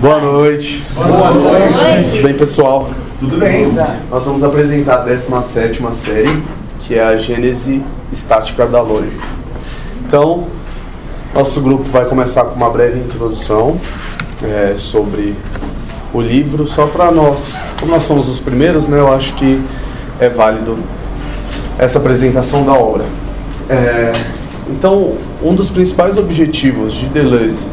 Boa noite. Boa noite. Tudo bem, pessoal? Tudo bem. Nós vamos apresentar a 17ª série, que é a Gênese Estática da Lógica. Então, nosso grupo vai começar com uma breve introdução sobre o livro, só para nós, como nós somos os primeiros, né, eu acho que é válido essa apresentação da obra. Então, um dos principais objetivos de Deleuze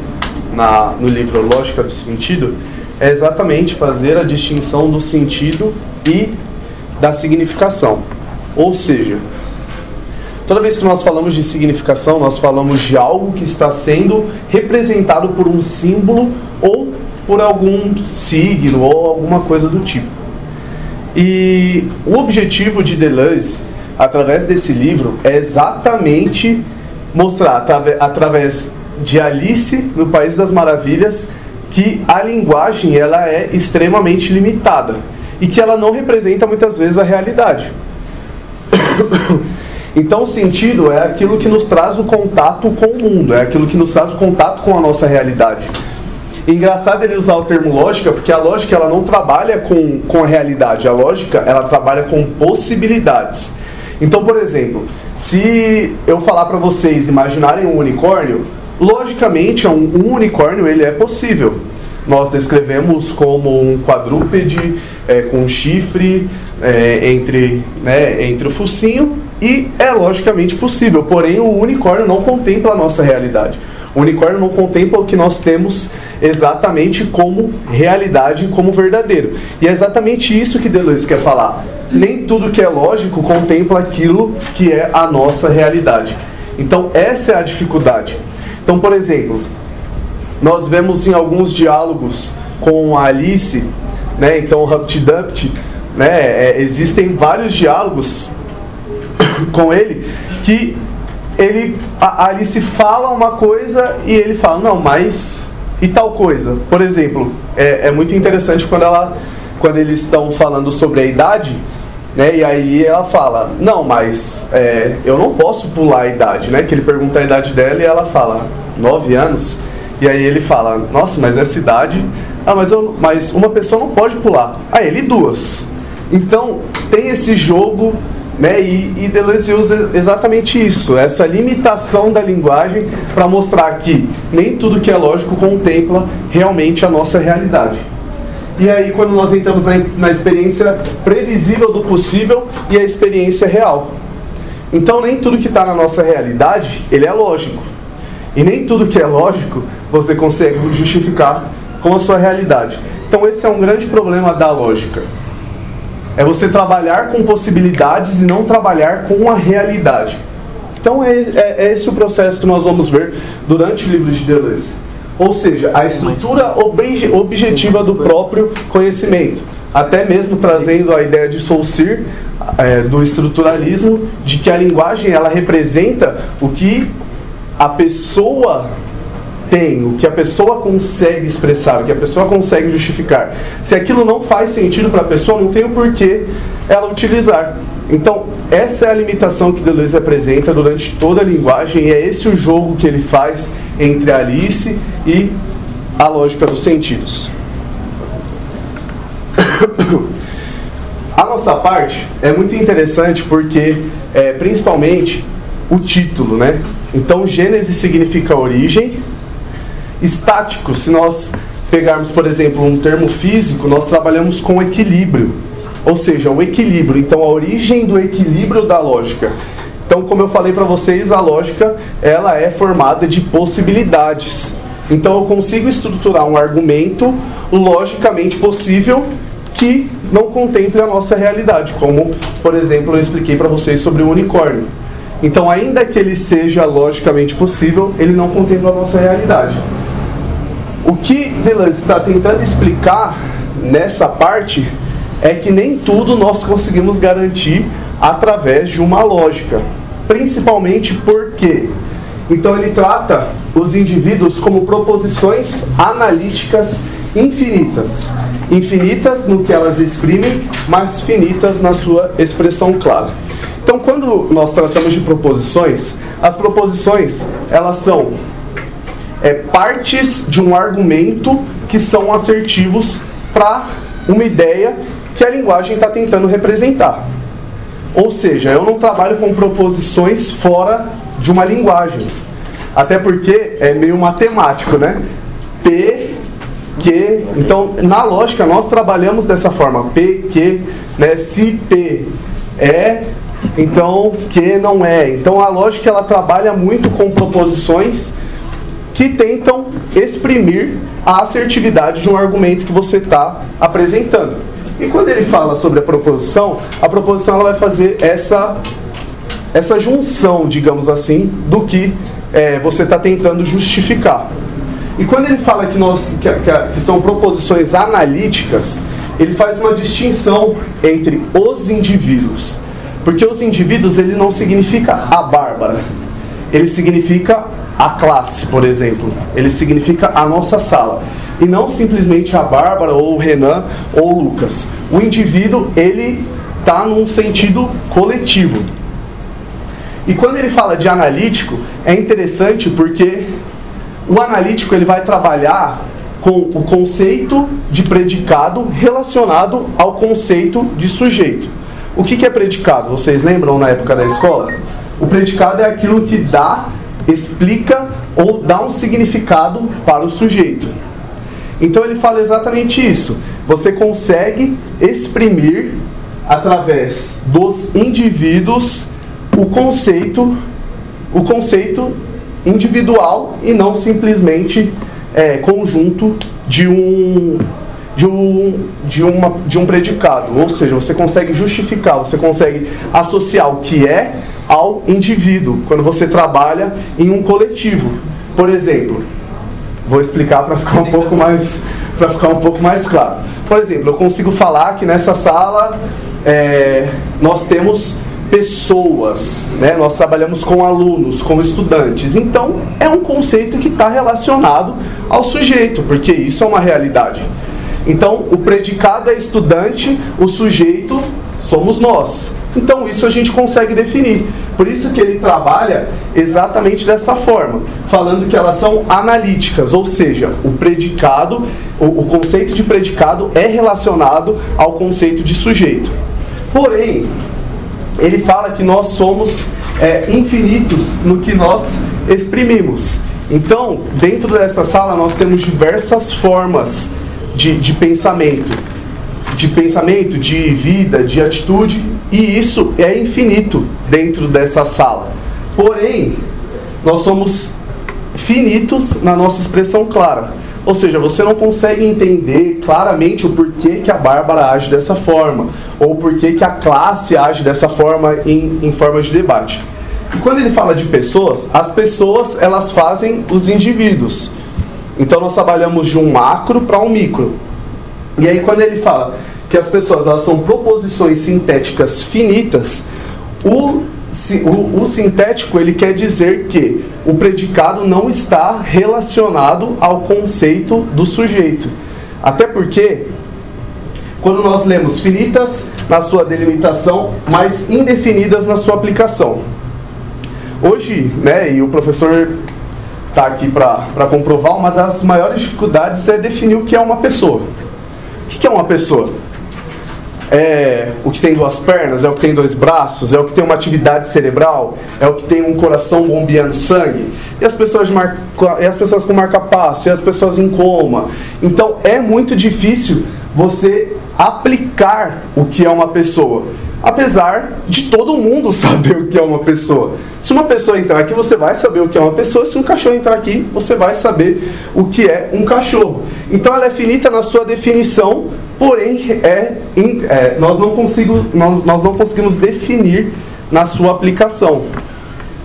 no livro Lógica do Sentido é exatamente fazer a distinção do sentido e da significação. Ou seja, toda vez que nós falamos de significação, nós falamos de algo que está sendo representado por um símbolo ou por algum signo ou alguma coisa do tipo. E o objetivo de Deleuze, através desse livro, é exatamente mostrar, através de Alice no País das Maravilhas, que a linguagem ela é extremamente limitada e que ela não representa muitas vezes a realidade. Então o sentido é aquilo que nos traz o contato com o mundo, é aquilo que nos traz o contato com a nossa realidade. E engraçado ele usar o termo lógica, porque a lógica ela não trabalha com a realidade, a lógica ela trabalha com possibilidades. Então, por exemplo, se eu falar para vocês imaginarem um unicórnio, logicamente um unicórnio ele é possível. Nós descrevemos como um quadrúpede com um chifre entre o focinho e é logicamente possível, porém o unicórnio não contempla a nossa realidade. O unicórnio não contempla o que nós temos exatamente como realidade, como verdadeiro. E é exatamente isso que Deleuze quer falar. Nem tudo que é lógico contempla aquilo que é a nossa realidade. Então essa é a dificuldade. Então, por exemplo, nós vemos em alguns diálogos com a Alice, né, então Humpty Dumpty, né, existem vários diálogos com ele que a Alice fala uma coisa e ele fala, não, mas e tal coisa. Por exemplo, é muito interessante quando eles estão falando sobre a idade, né, e aí ela fala, não, mas eu não posso pular a idade, né, que ele pergunta a idade dela e ela fala, 9 anos, e aí ele fala, nossa, mas essa idade, mas uma pessoa não pode pular, ele 2. Então tem esse jogo, né, e Deleuze usa exatamente isso, essa limitação da linguagem para mostrar que nem tudo que é lógico contempla realmente a nossa realidade. E aí quando nós entramos na experiência previsível do possível e a experiência real. Então nem tudo que está na nossa realidade, ele é lógico. E nem tudo que é lógico você consegue justificar com a sua realidade. Então esse é um grande problema da lógica. É você trabalhar com possibilidades e não trabalhar com a realidade. Então é esse o processo que nós vamos ver durante o livro de Deleuze. Ou seja, a estrutura objetiva do próprio conhecimento. Até mesmo trazendo a ideia de Saussure, do estruturalismo, de que a linguagem ela representa o que a pessoa tem, o que a pessoa consegue expressar, o que a pessoa consegue justificar. Se aquilo não faz sentido para a pessoa, não tem o porquê ela utilizar. Então, essa é a limitação que Deleuze apresenta durante toda a linguagem e é esse o jogo que ele faz entre a Alice e a lógica dos sentidos. A nossa parte é muito interessante porque, principalmente, o título, né? Então, Gênese significa origem. Estático, se nós pegarmos, por exemplo, um termo físico, nós trabalhamos com equilíbrio. Ou seja, o equilíbrio. Então, a origem do equilíbrio da lógica. Então, como eu falei para vocês, a lógica ela é formada de possibilidades. Então, eu consigo estruturar um argumento logicamente possível que não contemple a nossa realidade. Como, por exemplo, eu expliquei para vocês sobre o unicórnio. Então, ainda que ele seja logicamente possível, ele não contempla a nossa realidade. O que Deleuze está tentando explicar nessa parte é que nem tudo nós conseguimos garantir através de uma lógica. Principalmente porque, então ele trata os indivíduos como proposições analíticas infinitas. Infinitas no que elas exprimem, mas finitas na sua expressão clara. Então, quando nós tratamos de proposições, as proposições, elas são partes de um argumento que são assertivos para uma ideia que a linguagem está tentando representar. Ou seja, eu não trabalho com proposições fora de uma linguagem. Até porque é meio matemático, né? P, Q. Então, na lógica, nós trabalhamos dessa forma. P, Q, né? Se P é, então Q não é. Então, a lógica, ela trabalha muito com proposições que tentam exprimir a assertividade de um argumento que você está apresentando. E quando ele fala sobre a proposição ela vai fazer essa junção, digamos assim, do que você está tentando justificar. E quando ele fala que são proposições analíticas, ele faz uma distinção entre os indivíduos. Porque os indivíduos, ele não significa a Bárbara. Ele significa a classe, por exemplo. Ele significa a nossa sala. E não simplesmente a Bárbara, ou o Renan, ou o Lucas. O indivíduo, ele está num sentido coletivo. E quando ele fala de analítico, é interessante porque o analítico ele vai trabalhar com o conceito de predicado relacionado ao conceito de sujeito. O que é predicado? Vocês lembram na época da escola? O predicado é aquilo que explica ou dá um significado para o sujeito. Então ele fala exatamente isso. Você consegue exprimir, através dos indivíduos, o conceito individual e não simplesmente conjunto de um predicado. Ou seja, você consegue justificar, você consegue associar o que é ao indivíduo, quando você trabalha em um coletivo. Por exemplo, vou explicar para ficar um pouco mais claro. Por exemplo, eu consigo falar que nessa sala nós temos pessoas, né? Nós trabalhamos com alunos, com estudantes. Então, é um conceito que está relacionado ao sujeito, porque isso é uma realidade. Então, o predicado é estudante, o sujeito somos nós. Então, isso a gente consegue definir. Por isso que ele trabalha exatamente dessa forma, falando que elas são analíticas, ou seja, o predicado, o conceito de predicado é relacionado ao conceito de sujeito. Porém, ele fala que nós somos infinitos no que nós exprimimos. Então, dentro dessa sala, nós temos diversas formas de pensamento, de vida, de atitude, e isso é infinito dentro dessa sala. Porém, nós somos finitos na nossa expressão clara. Ou seja, você não consegue entender claramente o porquê que a Bárbara age dessa forma, ou porquê que a classe age dessa forma em formas de debate. E quando ele fala de pessoas, as pessoas elas fazem os indivíduos. Então nós trabalhamos de um macro para um micro. E aí quando ele fala que as pessoas elas são proposições sintéticas finitas, o sintético ele quer dizer que o predicado não está relacionado ao conceito do sujeito. Até porque, quando nós lemos finitas na sua delimitação, mas indefinidas na sua aplicação. Hoje, né, e o professor está aqui para comprovar, uma das maiores dificuldades é definir o que é uma pessoa. O que é uma pessoa? É o que tem duas pernas? É o que tem dois braços? É o que tem uma atividade cerebral? É o que tem um coração bombeando sangue? E as pessoas com marca-passo? E as pessoas em coma? Então é muito difícil você aplicar o que é uma pessoa, apesar de todo mundo saber o que é uma pessoa. Se uma pessoa entrar aqui, você vai saber o que é uma pessoa. Se um cachorro entrar aqui, você vai saber o que é um cachorro. Então ela é finita na sua definição, porém nós não conseguimos definir na sua aplicação.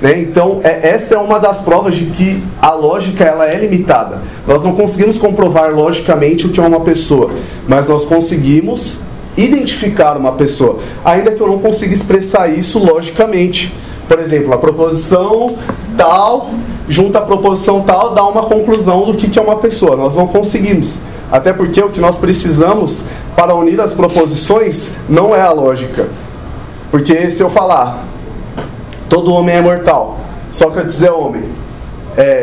Né? Então essa é uma das provas de que a lógica ela é limitada. Nós não conseguimos comprovar logicamente o que é uma pessoa, mas nós conseguimos identificar uma pessoa, ainda que eu não consiga expressar isso logicamente. Por exemplo, a proposição tal junto à proposição tal dá uma conclusão do que é uma pessoa. Nós não conseguimos, até porque o que nós precisamos para unir as proposições não é a lógica. Porque se eu falar todo homem é mortal, Sócrates é homem,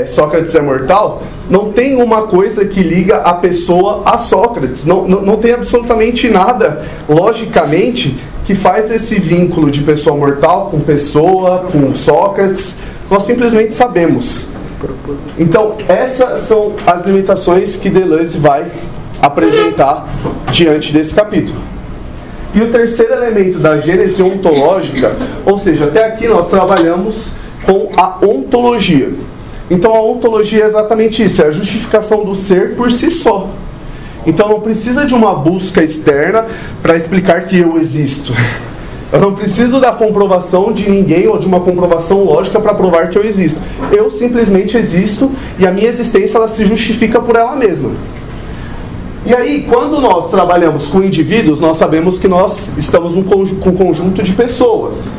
Sócrates é mortal, não tem uma coisa que liga a pessoa a Sócrates. Não tem absolutamente nada, logicamente, que faz esse vínculo de pessoa mortal com pessoa, com Sócrates. Nós simplesmente sabemos. Então, essas são as limitações que Deleuze vai apresentar diante desse capítulo. E o terceiro elemento da gênese ontológica, ou seja, até aqui nós trabalhamos com a ontologia. Então a ontologia é exatamente isso, é a justificação do ser por si só. Então não precisa de uma busca externa para explicar que eu existo. Eu não preciso da comprovação de ninguém ou de uma comprovação lógica para provar que eu existo. Eu simplesmente existo e a minha existência ela se justifica por ela mesma. E aí, quando nós trabalhamos com indivíduos, nós sabemos que nós estamos com um conjunto de pessoas,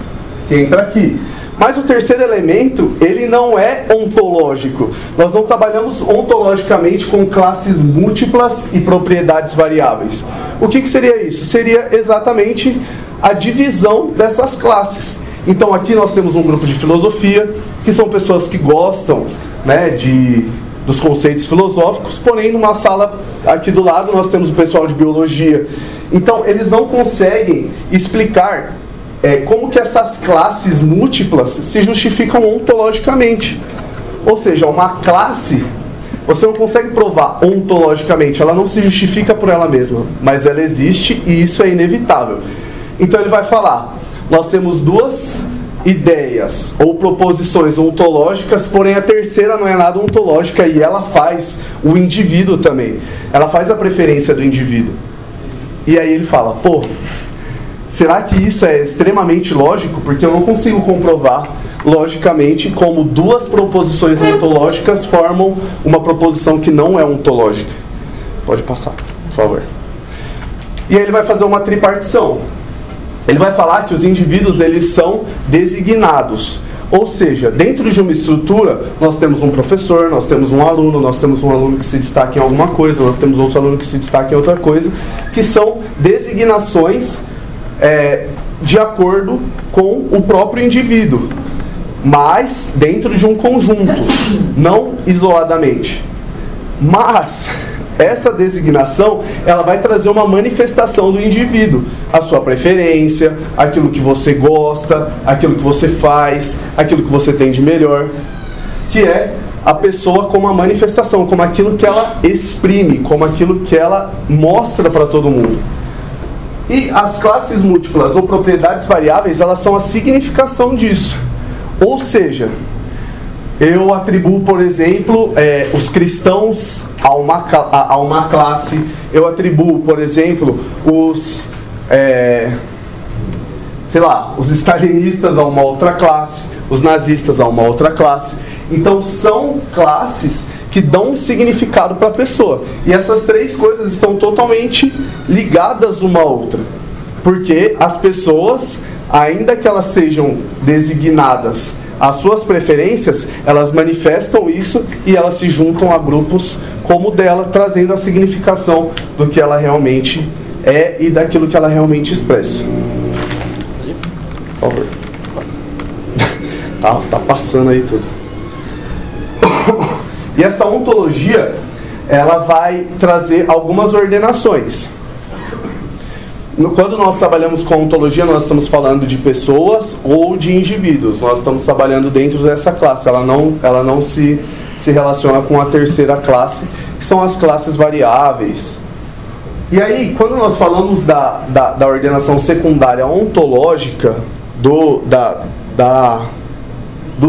que entra aqui. Mas o terceiro elemento, ele não é ontológico. Nós não trabalhamos ontologicamente com classes múltiplas e propriedades variáveis. O que seria isso? Seria exatamente a divisão dessas classes. Então aqui nós temos um grupo de filosofia, que são pessoas que gostam, né, dos conceitos filosóficos, porém numa sala aqui do lado nós temos o pessoal de biologia. Então eles não conseguem explicar como que essas classes múltiplas se justificam ontologicamente. Ou seja, uma classe, você não consegue provar ontologicamente, ela não se justifica por ela mesma, mas ela existe e isso é inevitável. Então ele vai falar, nós temos duas ideias ou proposições ontológicas, porém a terceira não é nada ontológica e ela faz o indivíduo também. Ela faz a preferência do indivíduo. E aí ele fala, será que isso é extremamente lógico? Porque eu não consigo comprovar logicamente como duas proposições ontológicas formam uma proposição que não é ontológica. Pode passar, por favor. E aí ele vai fazer uma tripartição. Ele vai falar que os indivíduos eles são designados. Ou seja, dentro de uma estrutura, nós temos um professor, nós temos um aluno que se destaca em alguma coisa, nós temos outro aluno que se destaca em outra coisa, que são designações de acordo com o próprio indivíduo, mas dentro de um conjunto, não isoladamente. Mas essa designação, ela vai trazer uma manifestação do indivíduo, a sua preferência, aquilo que você gosta, aquilo que você faz, aquilo que você tem de melhor, que é a pessoa como a manifestação, como aquilo que ela exprime, como aquilo que ela mostra para todo mundo. E as classes múltiplas ou propriedades variáveis, elas são a significação disso. Ou seja, eu atribuo, por exemplo, os cristãos a uma classe. Eu atribuo, por exemplo, os stalinistas a uma outra classe, os nazistas a uma outra classe. Então são classes que dão um significado para a pessoa. E essas três coisas estão totalmente ligadas uma à outra. Porque as pessoas, ainda que elas sejam designadas às suas preferências, elas manifestam isso e elas se juntam a grupos como o dela, trazendo a significação do que ela realmente é e daquilo que ela realmente expressa. Por favor. Tá passando aí tudo. E essa ontologia, ela vai trazer algumas ordenações. Quando nós trabalhamos com ontologia, nós estamos falando de pessoas ou de indivíduos. Nós estamos trabalhando dentro dessa classe. Ela não se relaciona com a terceira classe, que são as classes variáveis. E aí, quando nós falamos da ordenação secundária ontológica do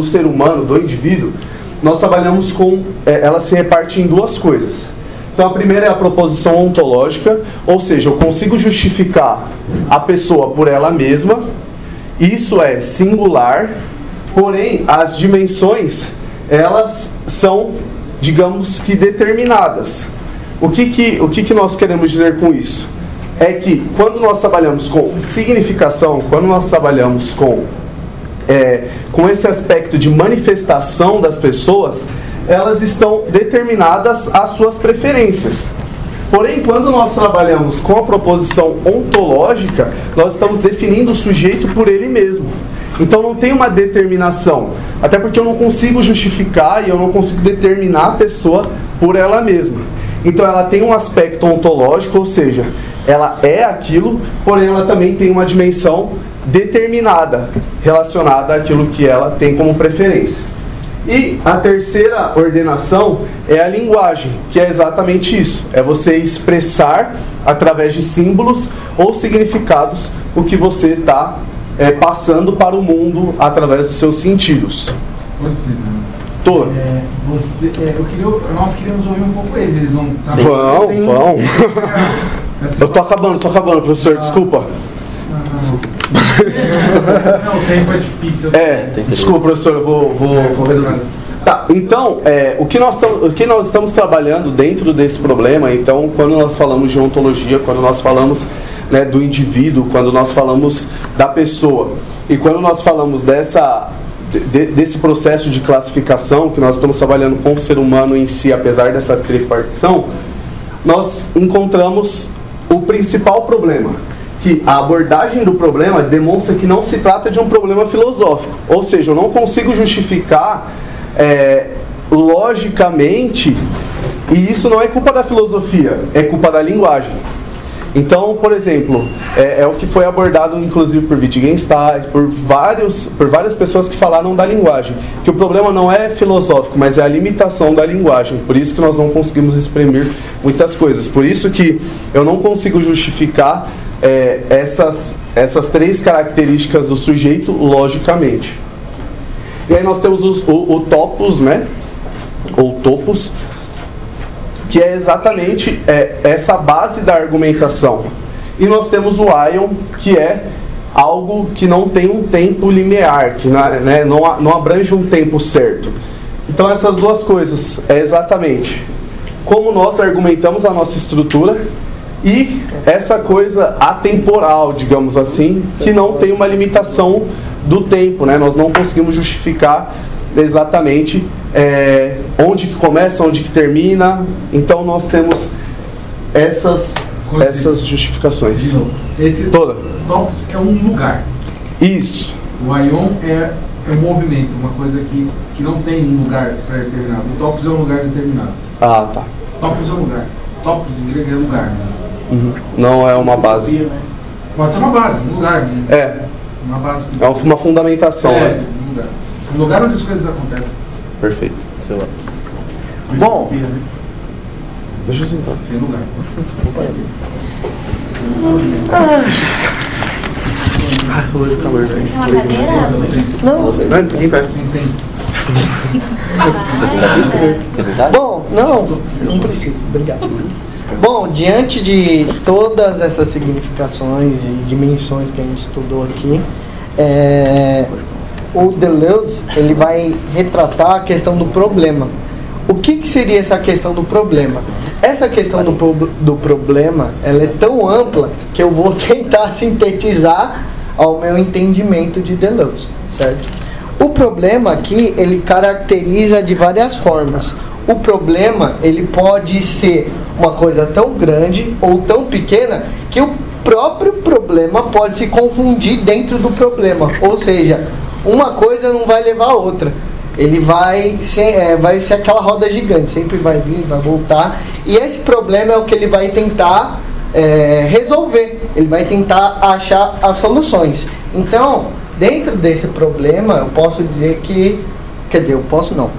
ser humano, do indivíduo, nós trabalhamos com... ela se reparte em duas coisas. Então a primeira é a proposição ontológica, ou seja, eu consigo justificar a pessoa por ela mesma, isso é singular, porém as dimensões, elas são, digamos que, determinadas. O que nós queremos dizer com isso? É que quando nós trabalhamos com significação, quando nós trabalhamos com esse aspecto de manifestação das pessoas, elas estão determinadas às suas preferências. Porém, quando nós trabalhamos com a proposição ontológica, nós estamos definindo o sujeito por ele mesmo. Então não tem uma determinação. Até porque eu não consigo justificar e eu não consigo determinar a pessoa por ela mesma. Então ela tem um aspecto ontológico, ou seja, ela é aquilo, porém ela também tem uma dimensão determinada, relacionada àquilo que ela tem como preferência. E a terceira ordenação é a linguagem, que é exatamente isso. É você expressar, através de símbolos ou significados, o que você está passando para o mundo através dos seus sentidos. Pode ser, né? Tô. Nós queríamos ouvir um pouco eles vão... Vão. Eu tô acabando, professor, desculpa. Não, o tempo é difícil. Desculpa, professor, eu vou reduzir. Tá, então, o que nós estamos trabalhando dentro desse problema, então, quando nós falamos de ontologia, quando nós falamos, né, do indivíduo, quando nós falamos da pessoa, e quando nós falamos desse processo de classificação, que nós estamos trabalhando com o ser humano em si, apesar dessa tripartição, nós encontramos o principal problema, que a abordagem do problema demonstra que não se trata de um problema filosófico. Ou seja, eu não consigo justificar logicamente, e isso não é culpa da filosofia, é culpa da linguagem. Então, por exemplo, é o que foi abordado inclusive por Wittgenstein, por várias pessoas que falaram da linguagem, que o problema não é filosófico, mas é a limitação da linguagem. Por isso que nós não conseguimos exprimir muitas coisas. Por isso que eu não consigo justificar essas três características do sujeito logicamente. E aí nós temos o topos, né? Ou topos, que é exatamente essa base da argumentação. E nós temos o aion, que é algo que não tem um tempo linear, que não abrange um tempo certo. Então essas duas coisas é exatamente como nós argumentamos a nossa estrutura e essa coisa atemporal, digamos assim, que não tem uma limitação do tempo, né? Nós não conseguimos justificar exatamente onde que começa, onde que termina. Então nós temos essas justificações. Esse topos é um lugar. Isso. O aion é um movimento, uma coisa que não tem um lugar pré-determinado. O topos é um lugar determinado. Ah, tá. Topos é um lugar. Topos em grego é lugar. Né? Uhum. Não é uma base. Pode ser uma base, um lugar. Uma base. É uma fundamentação. Né? Um lugar. Um lugar onde as coisas acontecem. Perfeito. Sei lá. Bom, deixa eu sentar. Sem lugar. Falou de calor, velho. Tem uma cadeira? não. Ninguém pega. Bom, não precisa, obrigado. Bom, diante de todas essas significações e dimensões que a gente estudou aqui, o Deleuze ele vai retratar a questão do problema. O que seria essa questão do problema? Essa questão do problema ela é tão ampla que eu vou tentar sintetizar ao meu entendimento de Deleuze, certo? O problema aqui, ele caracteriza de várias formas. O problema, ele pode ser uma coisa tão grande ou tão pequena que o próprio problema pode se confundir dentro do problema. Ou seja, uma coisa não vai levar a outra. Ele vai ser aquela roda gigante, sempre vai vir, vai voltar. E esse problema é o que ele vai tentar resolver. Ele vai tentar achar as soluções. Então, dentro desse problema, eu posso dizer que... Quer dizer, eu posso não.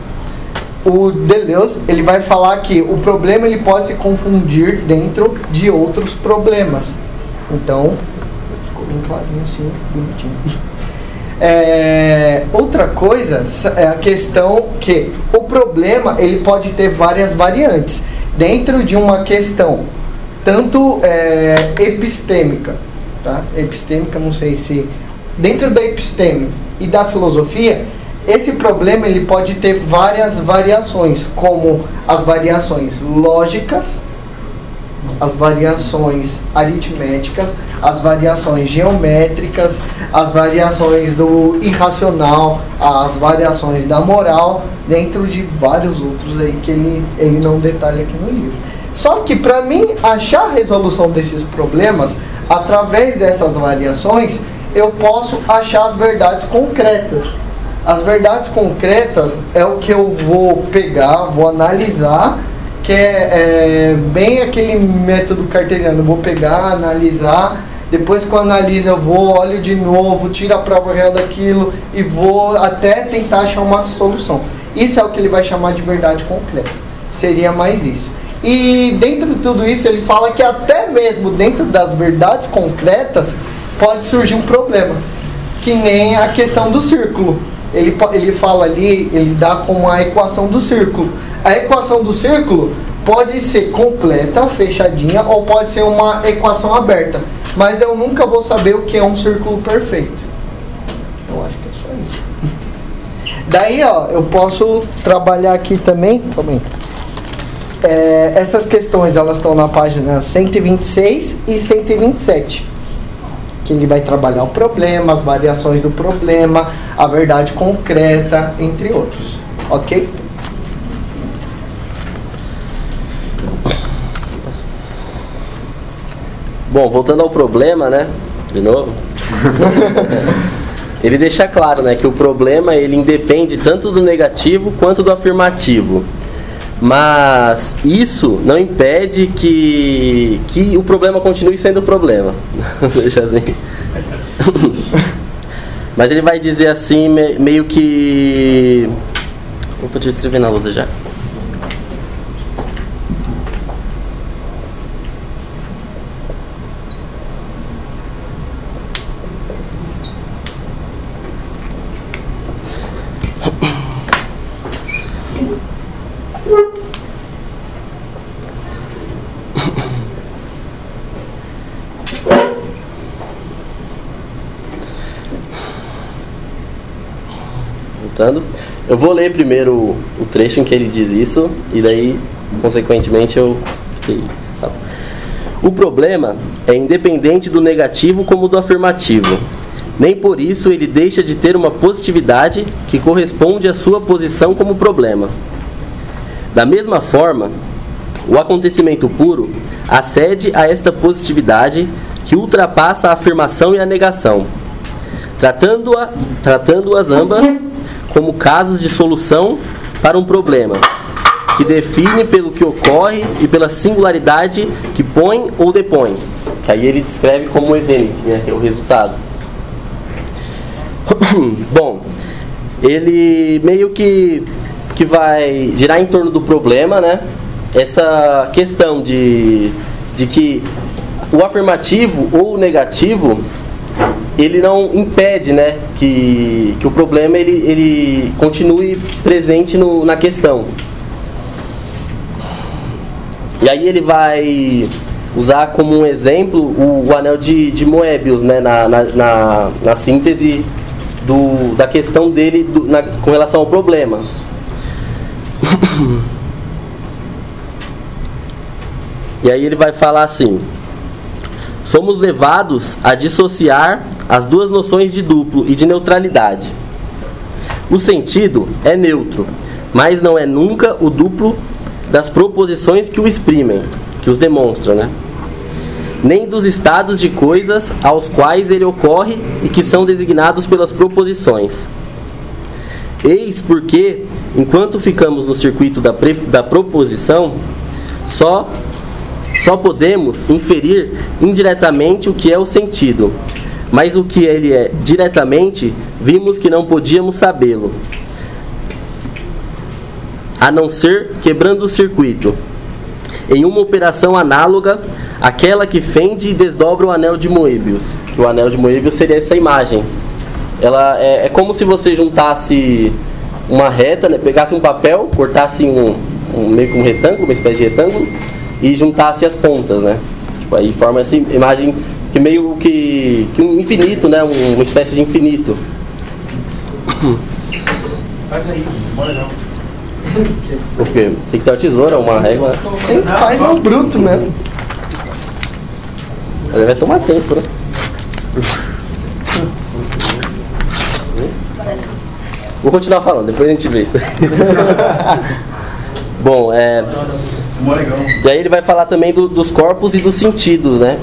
O Deleuze, ele vai falar que o problema ele pode se confundir dentro de outros problemas. Então, ficou bem clarinho assim, bonitinho. Outra coisa é a questão que o problema ele pode ter várias variantes. Dentro de uma questão, tanto epistêmica, tá? Epistêmica, não sei se... Dentro da episteme e da filosofia, esse problema ele pode ter várias variações, como as variações lógicas, as variações aritméticas, as variações geométricas, as variações do irracional, as variações da moral, dentro de vários outros aí que ele não detalha aqui no livro. Só que para mim achar a resolução desses problemas, através dessas variações, eu posso achar as verdades concretas. As verdades concretas é o que eu vou pegar, vou analisar, que é bem aquele método cartesiano. Eu vou pegar, analisar, depois que eu analiso eu vou, olho de novo, tiro a prova real daquilo e vou até tentar achar uma solução. Isso é o que ele vai chamar de verdade concreta. Seria mais isso. E dentro de tudo isso ele fala que até mesmo dentro das verdades concretas pode surgir um problema, que nem a questão do círculo. Ele fala ali, ele dá como a equação do círculo. A equação do círculo pode ser completa, fechadinha, ou pode ser uma equação aberta. Mas eu nunca vou saber o que é um círculo perfeito. Eu acho que é só isso. Daí, ó, eu posso trabalhar aqui também. Calma aí. Essas questões, elas estão na página 126 e 127. Que ele vai trabalhar o problema, as variações do problema, a verdade concreta, entre outros. Ok? Bom, voltando ao problema, né? De novo. Ele deixa claro, né, que o problema ele independe tanto do negativo quanto do afirmativo. Mas isso não impede que o problema continue sendo problema. Deixa assim. Mas ele vai dizer assim, meio que... Opa, deixa eu escrever na lousa já. Eu vou ler primeiro o trecho em que ele diz isso e daí, consequentemente, eu falo. O problema é independente do negativo como do afirmativo. Nem por isso ele deixa de ter uma positividade que corresponde à sua posição como problema. Da mesma forma, o acontecimento puro acede a esta positividade que ultrapassa a afirmação e a negação, tratando-as ambas como casos de solução para um problema, que define pelo que ocorre e pela singularidade que põe ou depõe. Que aí ele descreve como evento, né, que é o resultado. Bom, ele meio que vai girar em torno do problema, né? Essa questão de que o afirmativo ou o negativo ele não impede, né, que o problema ele continue presente na questão. E aí ele vai usar como um exemplo o anel de Moebius, né, na síntese da questão dele com relação ao problema. E aí ele vai falar assim: somos levados a dissociar as duas noções de duplo e de neutralidade. O sentido é neutro, mas não é nunca o duplo das proposições que o exprimem, que os demonstram, né? Nem dos estados de coisas aos quais ele ocorre e que são designados pelas proposições. Eis porque, enquanto ficamos no circuito da proposição, só podemos inferir indiretamente o que é o sentido, mas o que ele é diretamente, vimos que não podíamos sabê-lo, a não ser quebrando o circuito, em uma operação análoga àquela que fende e desdobra o anel de Moebius. Que o anel de Moebius seria essa imagem. Ela é como se você juntasse uma reta, né, pegasse um papel, cortasse meio que um retângulo, uma espécie de retângulo, e juntasse as pontas, né? Tipo, aí forma essa imagem que meio que um infinito, né? Uma espécie de infinito. Faz aí, bora não. Por quê? Tem que ter uma tesoura, uma régua. Faz no bruto mesmo. Mas vai tomar tempo, né? Vou continuar falando, depois a gente vê isso. Bom, e aí ele vai falar também dos corpos e do sentido, né?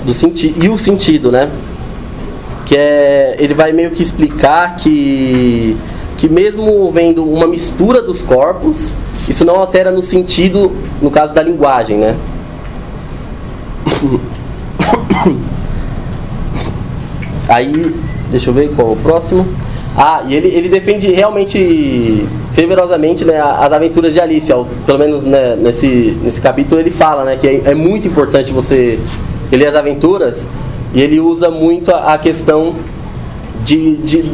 E o sentido, né? Que ele vai meio que explicar que que mesmo havendo uma mistura dos corpos, isso não altera no sentido, no caso da linguagem, né? Aí, deixa eu ver qual é o próximo. E ele defende realmente, fervorosamente, né, as aventuras de Alice. Pelo menos, né, nesse capítulo ele fala, né, que é muito importante você ler as aventuras, e ele usa muito a questão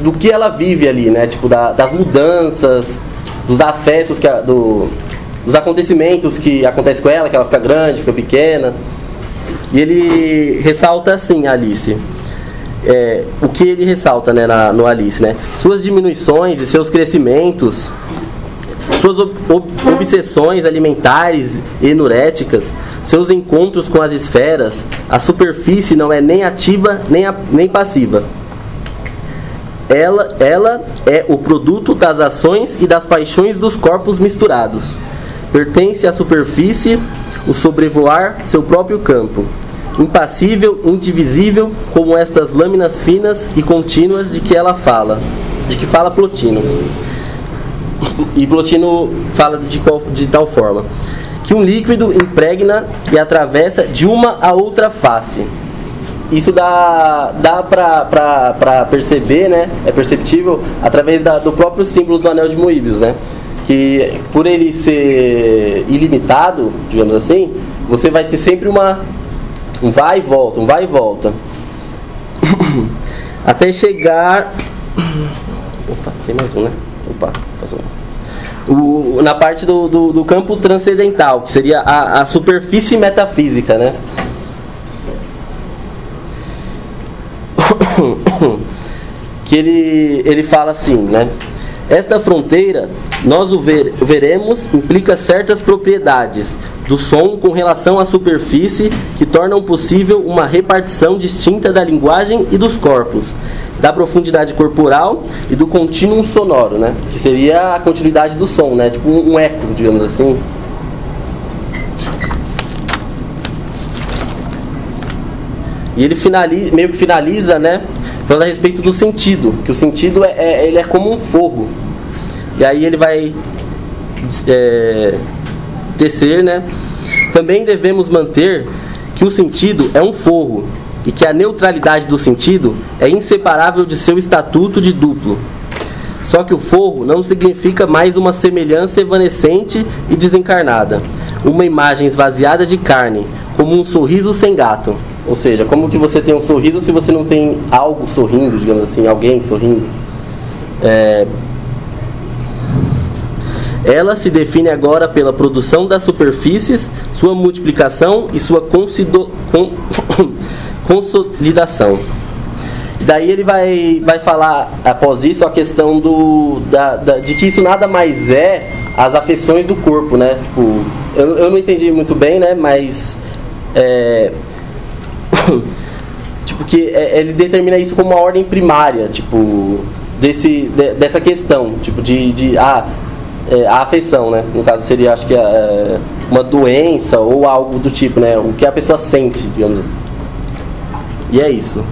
do que ela vive ali, né, tipo, das mudanças, dos afetos, dos acontecimentos que acontecem com ela, que ela fica grande, fica pequena. E ele ressalta assim, Alice. O que ele ressalta, né, no Alice, né? Suas diminuições e seus crescimentos, suas obsessões alimentares e enuréticas, seus encontros com as esferas, a superfície não é nem ativa nem passiva. Ela é o produto das ações e das paixões dos corpos misturados. Pertence à superfície o sobrevoar seu próprio campo. Impassível, indivisível, como estas lâminas finas e contínuas de que fala Plotino. E Plotino fala de tal forma: que um líquido impregna e atravessa de uma a outra face. Isso dá para perceber, né? É perceptível através do próprio símbolo do anel de Moebius, né? Que por ele ser ilimitado, digamos assim, você vai ter sempre um vai e volta. Até chegar... Opa, tem mais um, né? Opa, passou. Na parte do campo transcendental, que seria a superfície metafísica, né? Que ele fala assim, né? Esta fronteira, nós veremos, implica certas propriedades do som com relação à superfície que tornam possível uma repartição distinta da linguagem e dos corpos, da profundidade corporal e do contínuo sonoro, né? Que seria a continuidade do som, né? Tipo um eco, digamos assim. E ele meio que finaliza, né? Falando a respeito do sentido, que o sentido ele é como um forro. E aí ele vai tecer, né? Também devemos manter que o sentido é um forro e que a neutralidade do sentido é inseparável de seu estatuto de duplo. Só que o forro não significa mais uma semelhança evanescente e desencarnada, uma imagem esvaziada de carne, como um sorriso sem gato. Ou seja, como que você tem um sorriso se você não tem algo sorrindo, digamos assim, alguém sorrindo? Ela se define agora pela produção das superfícies, sua multiplicação e sua consolidação. Daí ele vai falar, após isso, a questão de que isso nada mais é as afeições do corpo, né? Tipo, eu não entendi muito bem, né? Mas... tipo, que ele determina isso como uma ordem primária, tipo, dessa questão, tipo, a afeição, né? No caso seria, acho que uma doença ou algo do tipo, né? O que a pessoa sente, digamos assim. E é isso.